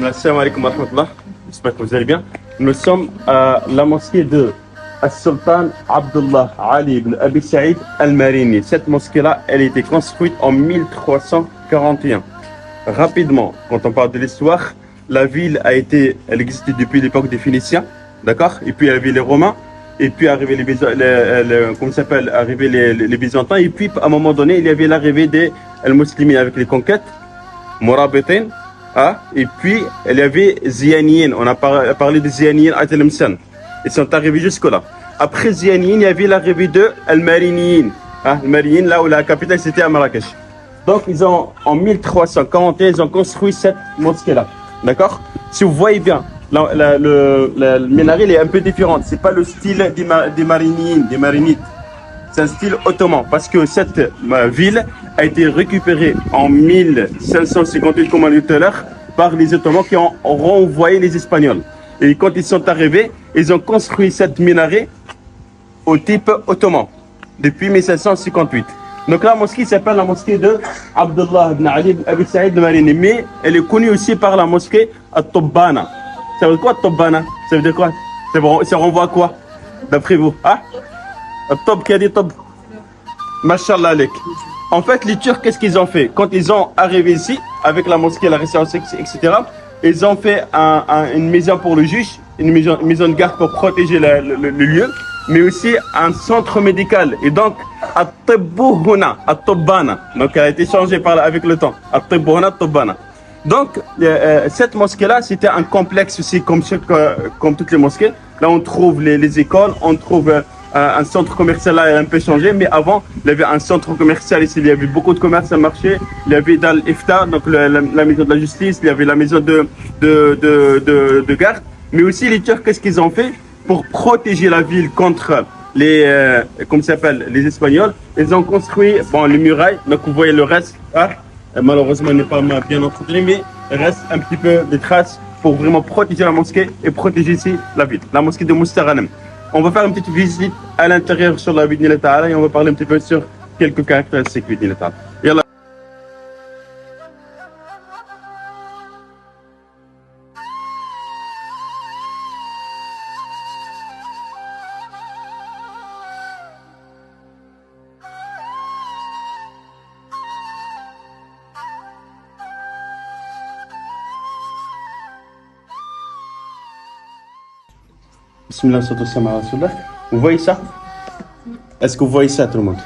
Assalamu alaikum wa rahmatullah. J'espère que vous allez bien. Nous sommes à la mosquée de Al-Sultan Abdullah Ali ibn Abi Saïd Al-Marini. Cette mosquée-là, elle a été construite en 1341. Rapidement, quand on parle de l'histoire, la ville elle existait depuis l'époque des Phéniciens, d'accord? Et puis il y avait les Romains, et puis arrivé les Byzantins, et puis à un moment donné, il y avait l'arrivée des musulmans avec les conquêtes, Mourabitin. Ah, et puis, il y avait Ziyaniyin. On a parlé des Ziyaniyin à Tlemcen. Ils sont arrivés jusque-là. Après Ziyaniyin, il y avait l'arrivée de Al-Mariniyin. Ah, Al-Mariniyin, là où la capitale c'était à Marrakech. Donc, en 1341, ils ont construit cette mosquée-là. D'accord? Si vous voyez bien, le minaret il est un peu différent. C'est pas le style des Mariniyin, des Marinites. C'est un style ottoman parce que cette ville a été récupérée en 1558, comme on l'a dit tout à l'heure, par les Ottomans qui ont renvoyé les Espagnols. Et quand ils sont arrivés, ils ont construit cette minaret au type ottoman depuis 1558. Donc la mosquée s'appelle la mosquée de Abdullah ibn Ali ibn Abi Saïd al-Marini, mais elle est connue aussi par la mosquée At-Tobbana. Ça veut dire quoi At-Tobbana? Ça veut dire quoi? Ça renvoie à quoi d'après vous? Hein? Top qui a dit top. Mashallah alek. En fait, les Turcs, qu'est-ce qu'ils ont fait? Quand ils ont arrivé ici, avec la mosquée, la résidence, etc., ils ont fait une maison pour le juge, une maison de garde pour protéger le lieu, mais aussi un centre médical. Et donc, At-Tibbuhuna, At-Tobbana. Donc, elle a été changée avec le temps. At-Tibbuhuna, At-Tobbana. Donc, cette mosquée-là, c'était un complexe aussi, comme toutes les mosquées. Là, on trouve les écoles, on trouve un centre commercial là, il a un peu changé, mais avant, il y avait un centre commercial ici, il y avait beaucoup de commerce à marché, il y avait dans l'Ifta, donc la maison de la justice, il y avait la maison de garde, mais aussi les Turcs, qu'est-ce qu'ils ont fait pour protéger la ville contre les Espagnols? Ils ont construit, les murailles, donc vous voyez le reste, malheureusement il n'est pas bien entretenu, mais il reste un petit peu de traces pour vraiment protéger la mosquée et protéger ici la ville, la mosquée de Mustaranem. On va faire une petite visite à l'intérieur sur la Bidni Ta'ala et on va parler un petit peu sur quelques caractéristiques Bidni Ta'ala. Yallah. Bismillah, vous voyez ça? Est-ce que vous voyez ça, tout le monde?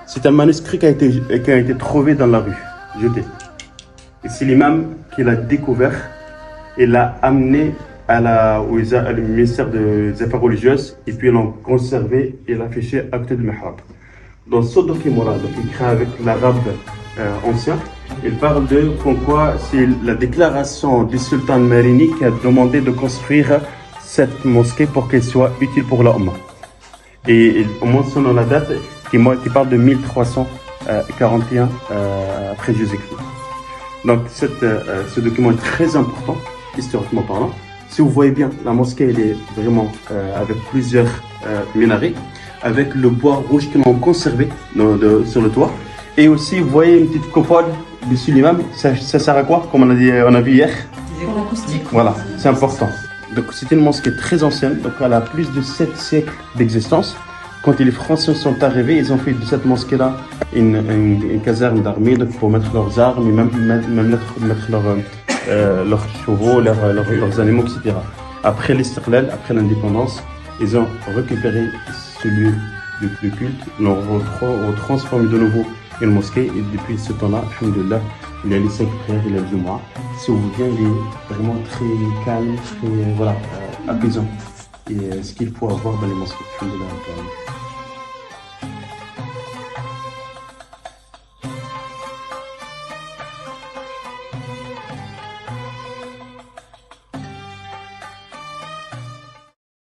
C'est un manuscrit qui a été trouvé dans la rue, jeté. Et c'est l'imam qui l'a découvert et l'a amené au ministère des Affaires religieuses et puis l'ont conservé et l'a affiché à côté du mihrab. Dans ce document-là, écrit avec l'arabe ancien, il parle de quoi c'est la déclaration du sultan Marini qui a demandé de construire cette mosquée pour qu'elle soit utile pour la Ummah. Et on mentionne la date qui parle de 1341 après Jésus-Christ. Donc ce document est très important, historiquement parlant. Si vous voyez bien, la mosquée elle est vraiment avec plusieurs minarets, avec le bois rouge qu'ils l'ont conservé sur le toit. Et aussi, vous voyez une petite coupole dessus l'imam. Ça sert à quoi? Comme on a vu hier. Voilà, c'est important. Donc c'est une mosquée très ancienne, donc elle a plus de 7 siècles d'existence. Quand les Français sont arrivés, ils ont fait de cette mosquée-là une caserne d'armée pour mettre leurs armes et même mettre leurs chevaux, leurs animaux, etc. Après l'istiqlal, après l'indépendance, ils ont récupéré ce lieu de culte, l'ont transformé de nouveau une mosquée et depuis ce temps-là, alhamdoulilah, il y a les 5 prières, il y a le Jumu'ah. Si vous voyez, il est vraiment très calme, très apaisant. Et ce qu'il faut avoir dans les mosquées. Alhamdoulilah.